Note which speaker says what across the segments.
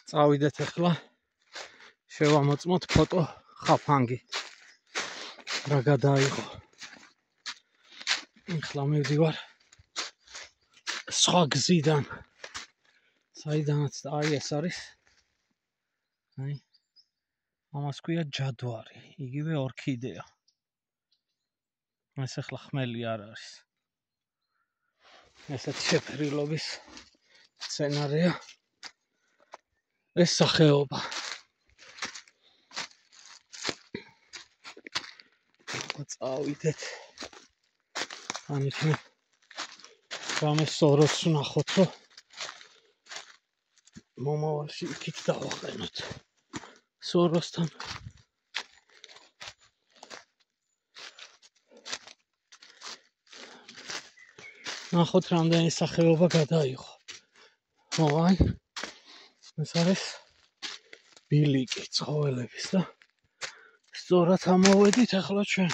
Speaker 1: წავიდეთ ახლა შევამოწმოთ ფოტო ხაფანგი რა გადაიღო. ახლა მივდივარ სხვა გზიდან, საიდანაც აი ეს არის. აი ამას ქვია ჯადვარი, იგივე ორქიდეა. ეს ახლა ხმელი არ არის. ესეთი შეფერილობის სცენარია ეს სახეობა. წავიდეთ. ამით რამე სოროს ვნახოთ, რომ მომავალში იქით დავაყენოთ სოროსთან. ნახოთ რამდენი სახეობა გადაიღო. აი ეს არის ბილიკი ცხოველების და სწორად ამოვედით ახლა ჩვენ.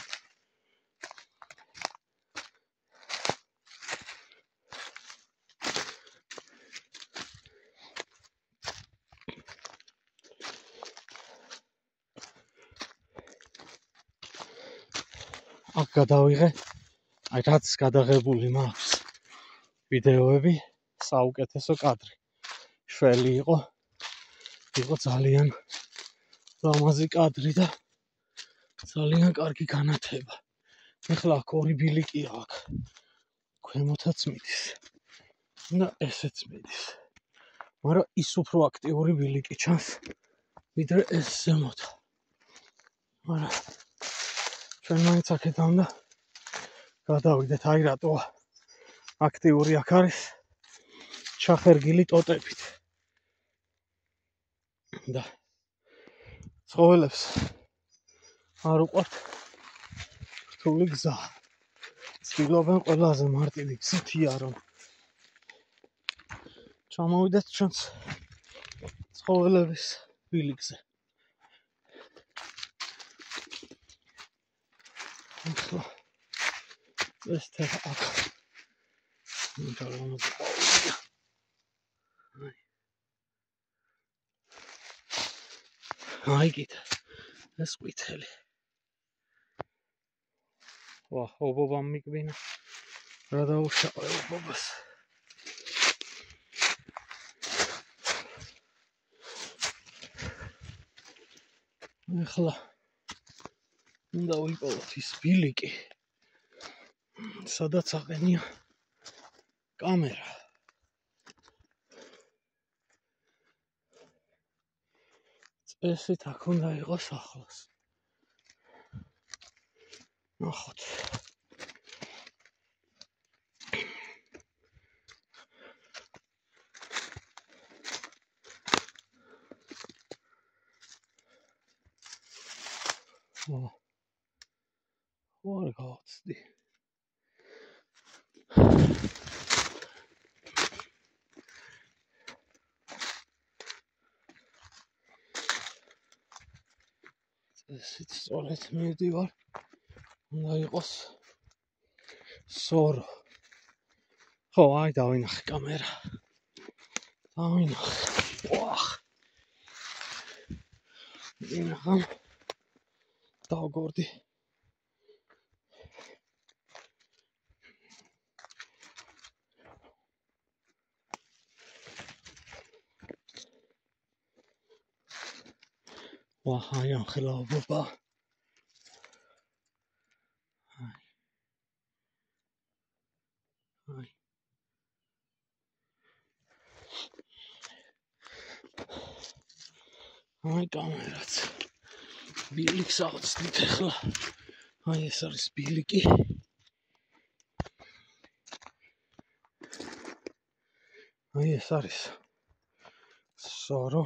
Speaker 1: აქ გადავიღე, აი რაც გადაღებული მაქვს ვიდეოები, საუკეთესო კადრი. შველი იყო ძალიან ლამაზი კადრი და ძალიან კარგი განათება. ახლა აქ ორი ბილიკია აქ. ქვემოთაც მიდის და ესეც მიდის. მაგრამ ის უფრო აქტიური ბილიკი ჩანს, ვიდრე ეს ზემოთ. მაგრამ ჩვენ მაინც აქედან და გადავიდეთ. აი რატოა აქტიური აქ არის ჩახერგილი ტოტებით. და ცხოველებს არ უყვართ რთული გზა. ცდილობენ ყველაზე მარტივი გზით იარონ. ჩამოვიდეთ ჩვენც ცხოველების ბილიკზე. ახლა ეს თემა აქ აი კიდე ეს ყვითელი. ობობამ მიკბინა რა დაუშაყე ობობას. ახლა უნდა ვიპოვოთ ის ბილიკი, სადაც აყენია კამერა. წესით აქ უნდა იყოს ახლოს. ნახოთ. არ გავაცდი. წესით სწორედ მივდივარ. უნდა იყოს სორო. ხო, აი დავინახე კამერა. დავინახე. დინახამ დავგორდი. აი ახლა ობობა. აი კამერაც. ბილიკს ავწდით ახლა. აი ეს არის ბილიკი. აი ეს არის სორო.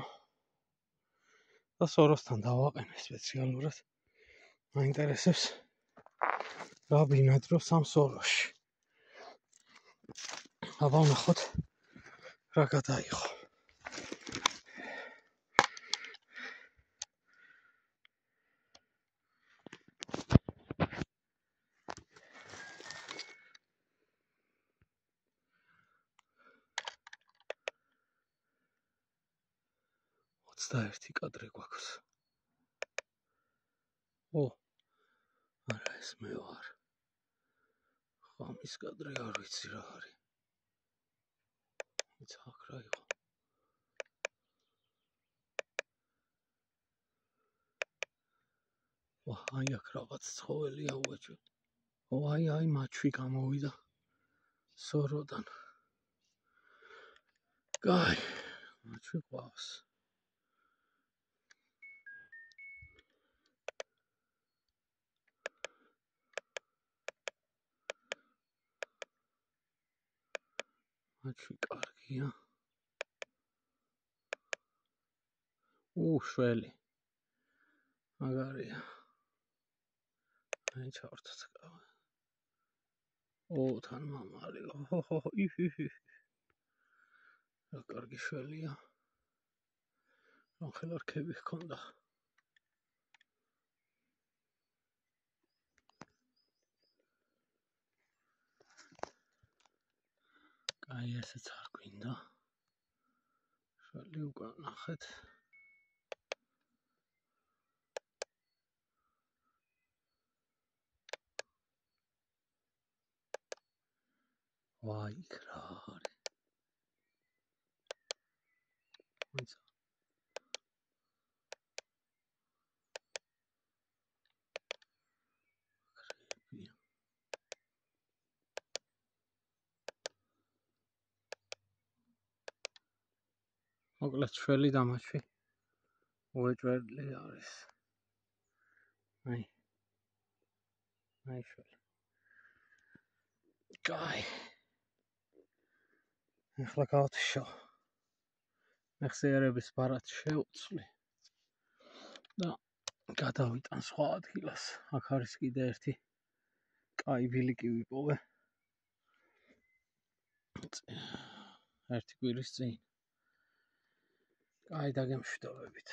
Speaker 1: და სოროსთან დავაყენე სპეციალურად. მაინტერესებს რა ბინადრობს ამ სოროში. აბა ვნახოთ რა გადაიღო. 21 კადრი გვაქვს. არა, ეს მე ვარ. ხამის კადრი არ ვიცი რა არის. იც აქ რა იყო. აი აქ რაღაც ცხოველია უაჭო. აი მაჩვი გამოვიდა. სოროდან. კაი, მაჩვი ყავს. მაჩვი კარგია. შველი. მაგარია. აი ჩავრთოთ კავა. თან მამალი. რა კარგი შველია. ახლა რქები ჰქონდა. კაი, ესეც არ გვინდა. შველი უკან ნახეთ. ვაი, რა არის. ვინც მოკლედ შველი და მაჩვი უეჭველი არის. აი შველი. კაი. ახლა გავთიშო. მეხსიერების ბარათი შევწვლი და გადავიტან სხვა ადგილას. აქ არის კიდე ერთი კაი ბილიკი ვიპოვე. ერთი კვირის წინ. კაი, დაგემშვიდობებით.